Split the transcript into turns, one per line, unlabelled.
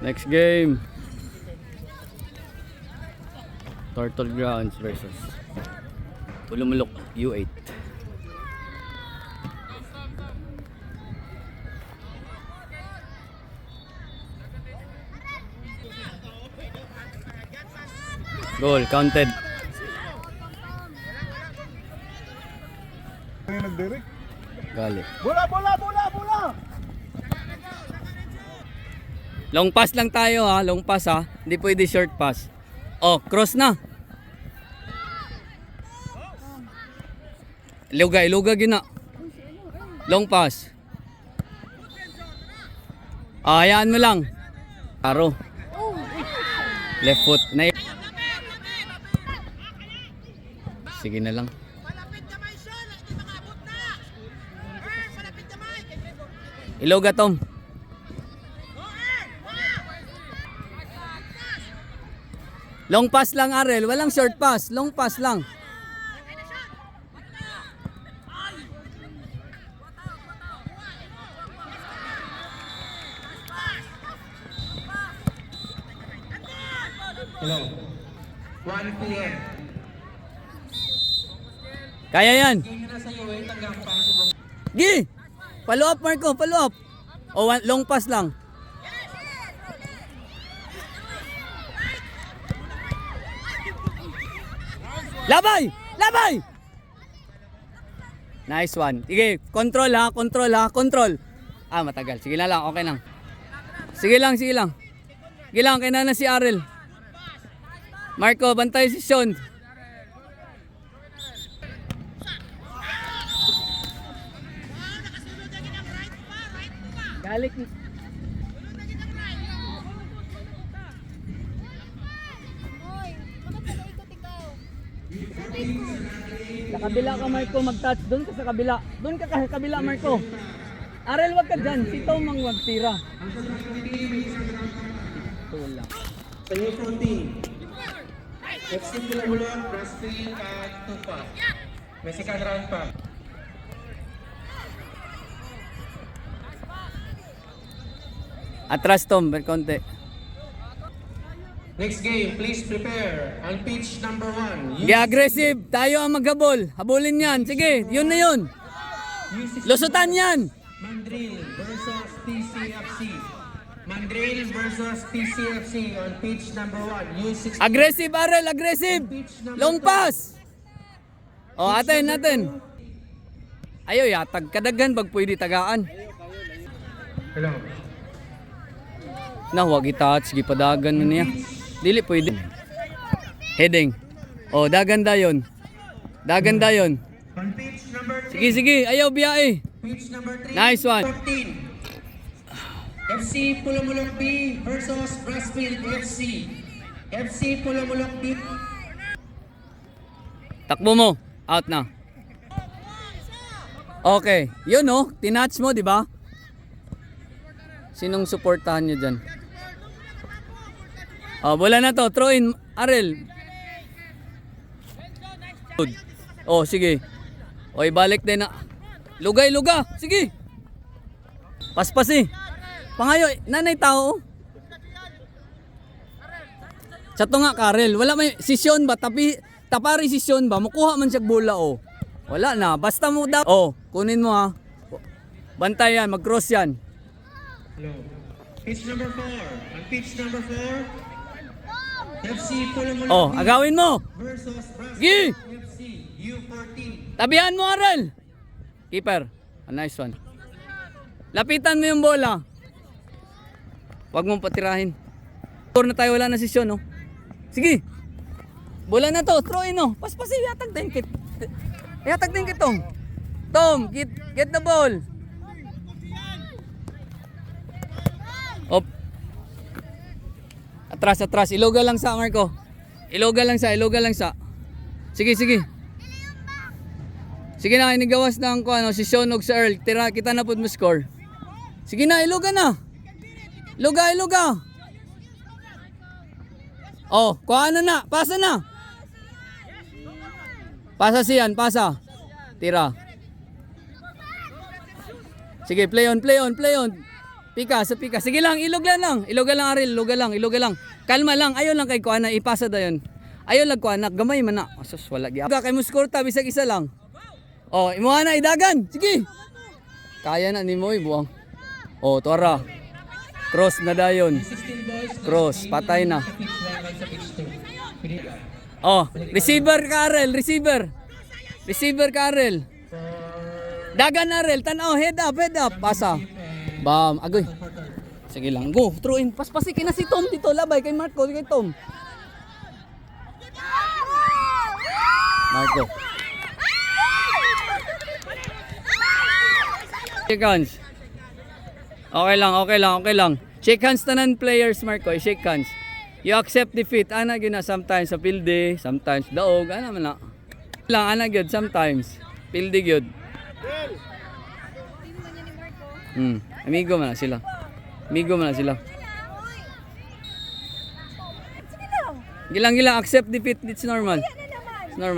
Next game. Turtle Grounds versus Bulumulok U8. Goal counted.
Nagdirect.
Gali.
Bola.
Long pass lang tayo ha, long pass ha. Hindi pwede short pass. Oh, cross na. Iluga gina. Long pass. Hayaan mo lang. Aro. Left foot. Sige na lang. Iluga Tom. Long pass lang Arel, walang short pass, long pass lang.
Hello. 1 p.m.
Kaya yan.
Game na sa iyo eh, tanggap pa ang subong.
Gi! Follow up Marco, follow up. O long pass lang. Labay! Labay! Nice one. Sige, control ha, control. Ah, matagal. Sige na lang, okay lang. Sige lang. Sige lang, kaya na si Arel. Marco, bantay si Sean. Galik. Sa kabila ka Marco, mag-touch. Doon ka sa kabila. Doon ka sa kabila Marco. Arel, wag ka dyan. Si Tom ang magtira. Tula.
Sa iyo 14. FC Bulumulok, Brasfield at Tupa. May second round pa.
Atras Tom, konti.
Next game, please prepare. On pitch number 1.
Sige, aggressive. Tayo ang maghabol. Habulin yan. Sige, yun na yun. Lusutan yan.
Mandrill versus TCFC. Mandrill versus TCFC on pitch number 1. U16.
Aggressive, Arel. Aggressive. Long pass. O, atin. Ayaw, yatag. Kadagan, bag pwede tagaan.
Hello.
Na, huwag i-touch. Gipadagan mo niya. Dili pwede. Heading. O, daganda yun.
On pitch number 3.
Sige. Ayaw, biyae.
Pitch number 3.
Nice one.
14. FC Bulumulok B versus Brasfield FC. FC Bulumulok B.
Takbo mo. Out na. Okay. Yun oh. Tinatch mo, di ba? Sinong suportahan nyo dyan? Oh, bola na to. Throw in. Arel. Good. Oh, sige. O, ibalik din na. Luga. Sige. Paspas eh. Pangayo. Nanay tao. Sato nga, Karel. Wala may sisyon ba? Tapari sisyon ba? Makuha man siya bola oh. Wala na. Basta mo daw. Oh, kunin mo ha. Bantay yan. Mag-cross yan.
Hello. Pitch number 4. On pitch number 4. FC Bulumulok
Oh,
B
agawin mo.
versus
Gi!
Brasfield FC U14.
Tabihan mo, Arel. Keeper. A nice one. Lapitan mo yung bola. Huwag mong patirahin. Score na tayo, wala na sisyon, no? Sige. Bola na to. Throw in, no? Paspasi, yatag din kit. Yatag din kit, Tom. Tom, get the ball. Op. Atras. Iloga lang sa, Marco. Iloga lang sa. Sige. Sige na, inigawas na ang si Sean og sa Earl. Tira, kita na po mo score. Sige na, iluga na. Iluga. Oh, kuha na. Pasa na. Pasa siyan. Tira. Sige, play on. Pika, sa pika. Sige lang, ilogan lang. Ilogan lang, Aril. Ilogan lang. Kalma lang. Ayaw lang kay Kuana. Ipasa dayon. Ayaw lang Kuana. Gamay man na. Asus, wala. Kay Muskorta, bisag isa lang. Oh, imuha na, idagan. Sige. Kaya na ni Moy, buwang. Oh, tuara. Cross na dayon.
16 boys.
Cross, patay na.
Sa pitch 1 at sa pitch 2.
Oh, receiver ka, Arel. Receiver. Receiver ka, Arel. Dagan, Arel. Tanaw, head up. Pasa. Bam, agoy. Sige lang, go. Throw in. Paspasikin na si Tom dito. Labay kay Marco, kay Tom. Marco. Shake hands. Okay lang. Shake hands tanan players, Marco. Shake hands. You accept defeat. Ana gina sometimes sa pilde, sometimes daog. Ana man na. Lang ana gyud sometimes. Pilde gyud. Amigo man na sila. Gilang accept defeat, it's normal. It's normal.